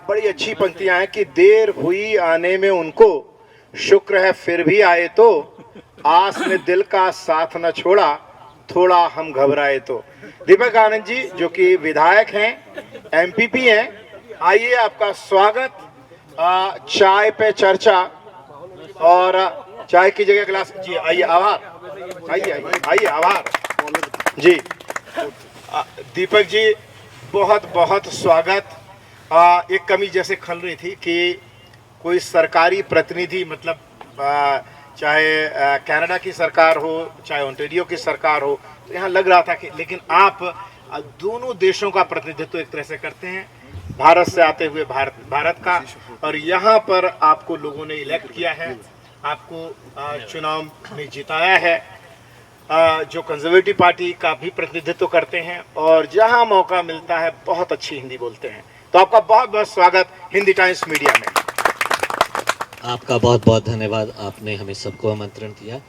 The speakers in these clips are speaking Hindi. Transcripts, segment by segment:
बड़ी अच्छी पंक्तियां हैं कि देर हुई आने में उनको, शुक्र है फिर भी आए तो, आस ने दिल का साथ न छोड़ा, थोड़ा हम घबराए तो। दीपक आनंद जी जो कि विधायक हैं, एमपीपी हैं, आइए आपका स्वागत। चाय पे चर्चा और चाय की जगह गिलास जी, आइए आभार, आइए आइए आइए आभार जी। दीपक जी बहुत बहुत स्वागत। एक कमी जैसे खल रही थी कि कोई सरकारी प्रतिनिधि, मतलब चाहे कनाडा की सरकार हो चाहे ओंटारियो की सरकार हो, तो यहाँ लग रहा था कि, लेकिन आप दोनों देशों का प्रतिनिधित्व एक तरह से करते हैं, भारत से आते हुए भारत का, और यहाँ पर आपको लोगों ने इलेक्ट किया है, आपको चुनाव में जिताया है, जो कंजर्वेटिव पार्टी का भी प्रतिनिधित्व करते हैं और जहां मौका मिलता है बहुत अच्छी हिंदी बोलते हैं। तो आपका बहुत बहुत स्वागत हिंदी टाइम्स मीडिया में। आपका बहुत बहुत धन्यवाद, आपने हमें सबको आमंत्रण दिया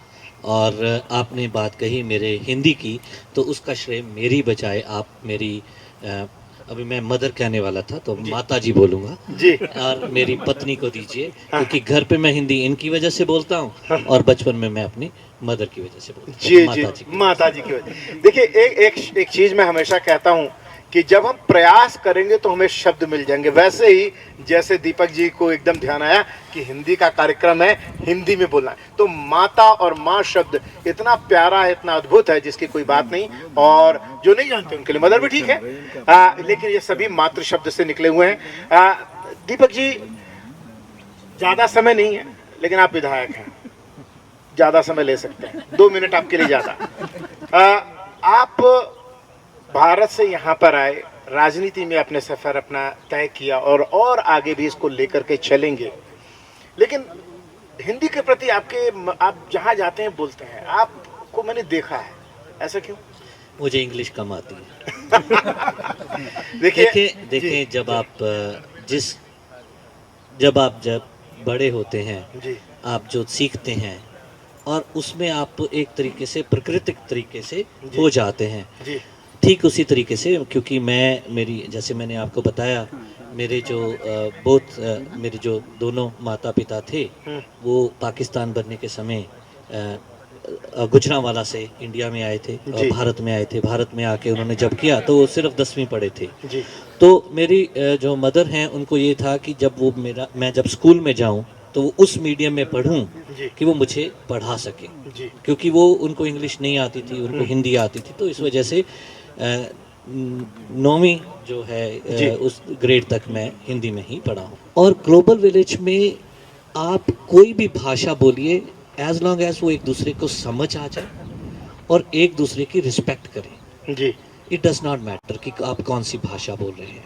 और आपने बात कही मेरे हिंदी की, तो उसका श्रेय मेरी बजाय आप मेरी अभी मैं मदर कहने वाला था तो माता जी बोलूँगा जी, और मेरी पत्नी को दीजिए, क्योंकि घर पे मैं हिंदी इनकी वजह से बोलता हूँ और बचपन में मैं अपनी मदर की वजह से बोलता हूँ। जी माता जी की वजह। देखिए एक चीज़ मैं हमेशा कहता हूँ कि जब हम प्रयास करेंगे तो हमें शब्द मिल जाएंगे। वैसे ही जैसे दीपक जी को एकदम ध्यान आया कि हिंदी का कार्यक्रम है, हिंदी में बोलना है, तो माता और माँ शब्द इतना प्यारा है, इतना अद्भुत है जिसकी कोई बात नहीं। और जो नहीं जानते उनके लिए मदर भी ठीक है, लेकिन ये सभी मातृ शब्द से निकले हुए हैं। दीपक जी ज़्यादा समय नहीं है, लेकिन आप विधायक हैं, ज़्यादा समय ले सकते हैं, 2 मिनट आपके लिए ज़्यादा। आप भारत से यहाँ पर आए, राजनीति में अपने सफ़र अपना तय किया और आगे भी इसको लेकर के चलेंगे, लेकिन हिंदी के प्रति आप जहाँ जाते हैं बोलते हैं, आपको मैंने देखा है, ऐसा क्यों? मुझे इंग्लिश कम आती है। देखिए जब बड़े होते हैं जी, आप जो सीखते हैं और उसमें आप एक तरीके से प्राकृतिक तरीके से हो जाते हैं जी, ठीक उसी तरीके से, क्योंकि मेरी जैसे मैंने आपको बताया, मेरे जो दोनों माता पिता थे वो पाकिस्तान बनने के समय गुजरांवाला से इंडिया में आए थे और भारत में आए थे। भारत में आके उन्होंने जब किया तो वो सिर्फ 10वीं पढ़े थे जी। तो मेरी जो मदर हैं उनको ये था कि मैं जब स्कूल में जाऊं तो वो उस मीडियम में पढ़ूं कि वो मुझे पढ़ा सके, क्योंकि वो उनको इंग्लिश नहीं आती थी, उनको हिंदी आती थी। तो इस वजह से 9वीं जो है उस ग्रेड तक मैं हिंदी में ही पढ़ा हूँ। और ग्लोबल विलेज में आप कोई भी भाषा बोलिए, एज लॉन्ग एज वो एक दूसरे को समझ आ जाए और एक दूसरे की रिस्पेक्ट करें जी, इट डज़ नॉट मैटर कि आप कौन सी भाषा बोल रहे हैं।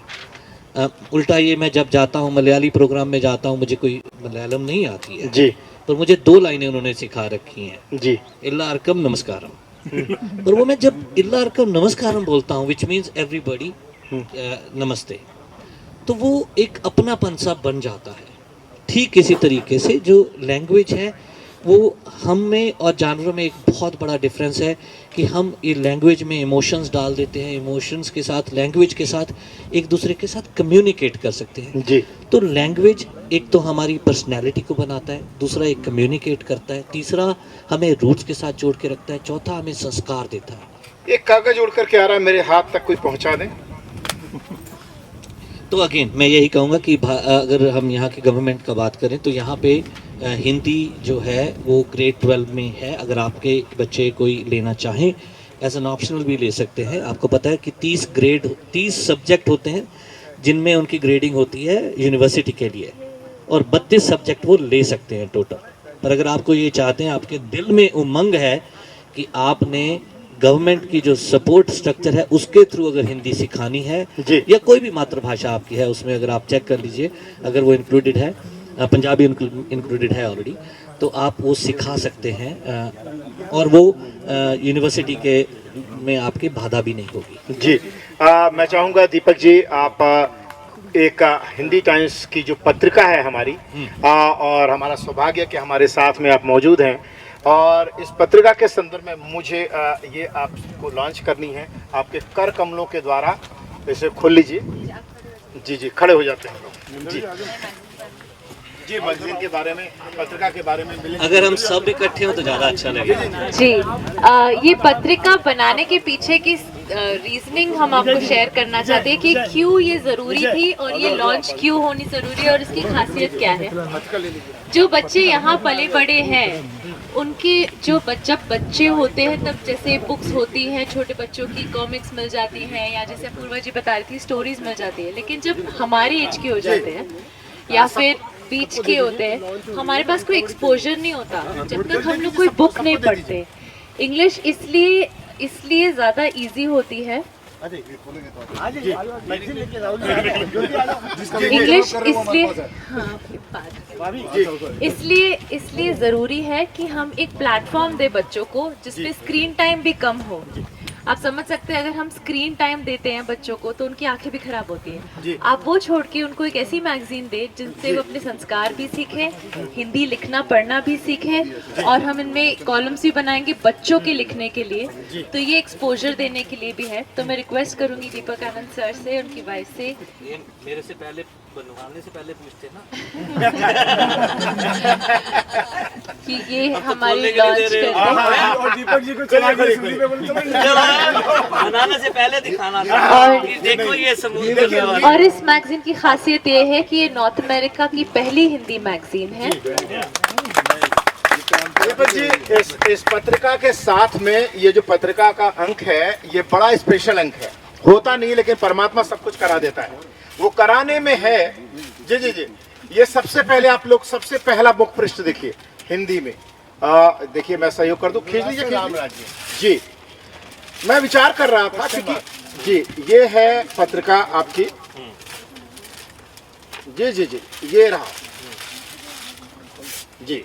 उल्टा ये, मैं जब जाता हूँ मलयाली प्रोग्राम में जाता हूँ, मुझे कोई मलयालम नहीं आती है जी, पर मुझे 2 लाइनें उन्होंने सिखा रखी हैं जी, इल्लार्कम नमस्कारम। और वो मैं जब इल्लार्कम नमस्कारम बोलता हूँ विच मीन्स एवरीबॉडी नमस्ते, तो वो एक अपनापन सा बन जाता है। ठीक इसी तरीके से जो लैंग्वेज है वो हम में और जानवरों में एक बहुत बड़ा डिफरेंस है कि हम ये लैंग्वेज में इमोशंस डाल देते हैं, इमोशंस के साथ लैंग्वेज के साथ एक दूसरे के साथ कम्युनिकेट कर सकते हैं जी। तो लैंग्वेज एक तो हमारी पर्सनैलिटी को बनाता है, दूसरा एक कम्युनिकेट करता है, तीसरा हमें रूट्स के साथ जोड़ के रखता है, चौथा हमें संस्कार देता है। एक कागज उड़ करके आ रहा है, मेरे हाथ तक कोई पहुंचा दें। तो अगेन मैं यही कहूँगा कि अगर हम यहाँ की गवर्नमेंट का बात करें तो यहाँ पे हिंदी जो है वो ग्रेड 12 में है। अगर आपके बच्चे कोई लेना चाहें एज एन ऑप्शनल भी ले सकते हैं। आपको पता है कि 30 सब्जेक्ट होते हैं जिनमें उनकी ग्रेडिंग होती है यूनिवर्सिटी के लिए, और 32 सब्जेक्ट वो ले सकते हैं टोटल। पर अगर आपको ये चाहते हैं, आपके दिल में उमंग है कि आपने गवर्नमेंट की जो सपोर्ट स्ट्रक्चर है उसके थ्रू अगर हिंदी सिखानी है या कोई भी मातृभाषा आपकी है उसमें, अगर आप चेक कर लीजिए अगर वो इंक्लूडेड है, पंजाबी इंक्लूडेड है ऑलरेडी, तो आप वो सिखा सकते हैं और वो यूनिवर्सिटी के में आपकी बाधा भी नहीं होगी। जी, मैं चाहूँगा दीपक जी, आप एक हिंदी टाइम्स की जो पत्रिका है हमारी, और हमारा सौभाग्य कि हमारे साथ में आप मौजूद हैं, और इस पत्रिका के संदर्भ में मुझे ये आपको लॉन्च करनी है आपके कर कमलों के द्वारा। इसे खोल लीजिए। जी जी, खड़े हो जाते हैं हम लोग। जी जी, मैगजीन के बारे में, पत्रिका के बारे में मिलेंगे। अगर हम सब इकट्ठे हो तो ज़्यादा अच्छा लगेगा। जी ये पत्रिका बनाने के पीछे की रीजनिंग हम आपको शेयर करना चाहते हैं कि क्यों ये ज़रूरी थी और ये लॉन्च क्यों होनी ज़रूरी है और इसकी खासियत क्या है। जो बच्चे यहाँ पले बड़े हैं उनके जब बच्चे होते हैं तब जैसे बुक्स होती हैं, छोटे बच्चों की कॉमिक्स मिल जाती हैं या जैसे पूर्वा जी बता रही थी स्टोरीज मिल जाती है, लेकिन जब हमारे एज के हो जाते हैं या फिर बीच के होते हैं हमारे पास कोई एक्सपोजर नहीं होता जब तक हम लोग कोई बुक नहीं पढ़ते। इंग्लिश इसलिए ज़्यादा इजी होती है, इंग्लिश इसलिए ज़रूरी है कि हम एक प्लेटफॉर्म दे बच्चों को जिसमें स्क्रीन टाइम भी कम हो। आप समझ सकते हैं अगर हम स्क्रीन टाइम देते हैं बच्चों को तो उनकी आंखें भी खराब होती हैं। आप वो छोड़ के उनको एक ऐसी मैगजीन दे जिनसे वो अपने संस्कार भी सीखें, हिंदी लिखना पढ़ना भी सीखें और हम इनमें कॉलम्स भी बनाएंगे बच्चों के लिखने के लिए, तो ये एक्सपोजर देने के लिए भी है। तो मैं रिक्वेस्ट करूंगी दीपक आनंद सर से, उनकी वाइफ से, ये मेरे से पहले बनवाने से पहले पूछते ना कि ये हमारी लॉन्च करते हैं और दीपक जी को चला के हिंदी में बोलते बनाने से पहले दिखाना था और- कि देखो ये समुद्र की आवाज़। और इस मैगजीन की खासियत ये है कि ये नॉर्थ अमेरिका की पहली हिंदी मैगजीन है। दीपक जी, इस पत्रिका के साथ में ये जो पत्रिका का अंक है ये बड़ा स्पेशल अंक है। होता नहीं लेकिन परमात्मा सब कुछ करा देता है, वो कराने में है। जी जी जी, ये सबसे पहले आप लोग सबसे पहला मुख पृष्ठ देखिए हिंदी में। देखिए मैं सहयोग कर दूं, खींच लीजिए जी। मैं विचार कर रहा था क्योंकि जी ये है पत्रिका आपकी, जी जी जी ये रहा जी।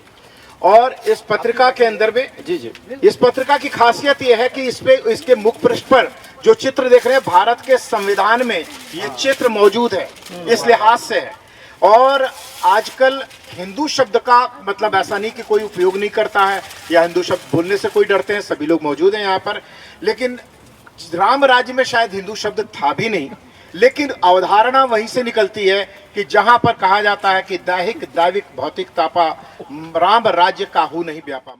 और इस पत्रिका के अंदर में जी जी, इस पत्रिका की खासियत यह है कि इस पे इसके मुख पृष्ठ पर जो चित्र देख रहे हैं भारत के संविधान में ये चित्र मौजूद है, इस लिहाज से है। और आजकल हिंदू शब्द का मतलब ऐसा नहीं कि कोई उपयोग नहीं करता है या हिंदू शब्द बोलने से कोई डरते हैं, सभी लोग मौजूद हैं यहाँ पर। लेकिन राम राज्य में शायद हिंदू शब्द था भी नहीं, लेकिन अवधारणा वहीं से निकलती है कि जहां पर कहा जाता है कि दैहिक दैविक भौतिक तापा राम राज्य काहू नहीं व्यापा।